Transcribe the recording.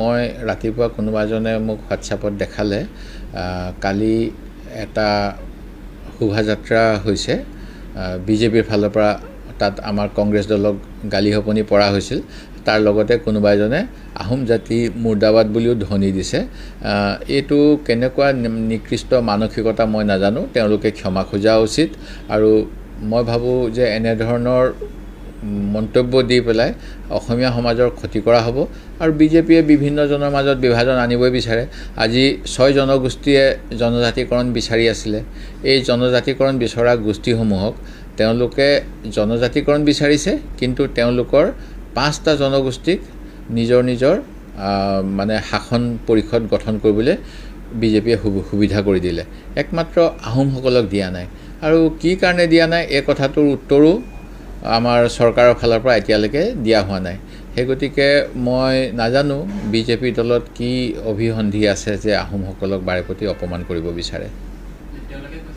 মই ৰাতিপুৱা কোনোবা এজনে মোক হোৱাটছআপত দেখালে কালি এটা শোভাযাত্ৰা হৈছে বিজেপিৰ ফালৰ পৰা তাত আমাৰ কংগ্ৰেছ দলক গালি হপনি পৰা হৈছিল তাৰ লগতে কোনোবা এজনে আহোম জাতি মুৰ্দাবাদ বুলিও ধ্বনি দিছে এইটো কেনেকুৱা নিকৃষ্ট মানসিকতা মই নাজানো তেওঁলোকে ক্ষমা খোজা উচিত আৰু মই ভাবো যে এনে ধৰণৰ মন্তব্য দি পেলাই অসমীয়া সমাজৰ ক্ষতি কৰা হ'ব আৰু বিজেপিয়ে বিভিন্ন জনৰ মাজত বিভাজন আনিবই বিচাৰে আজি 6 জনগোষ্ঠীয়ে জনজাতিকৰণ বিচাৰি আছিল এই জনজাতিকৰণ বিচৰা গোষ্ঠীসমূহক তেওঁলোকে জনজাতিকৰণ বিচাৰিছে কিন্তু তেওঁলোকৰ 5টা জনগোষ্ঠীক নিজৰ মানে শাসন পৰিষদ গঠন কৰিবলৈ বিজেপিয়ে সুবিধা কৰি দিলে একমাত্ৰ আহোমসকলক দিয়া নাই আৰু কি কাৰণে দিয়া নাই এই কথাটোৰ উত্তৰো আমাৰ চৰকাৰৰ ফালৰ পৰা এতিয়ালৈকে দিয়া হোৱা নাই সেই গতিকে মই নাজানো বিজেপি দলত কি অভিসন্ধি আছে যে আহোমসকলক বাৰেপতি অপমান কৰিব বিচাৰে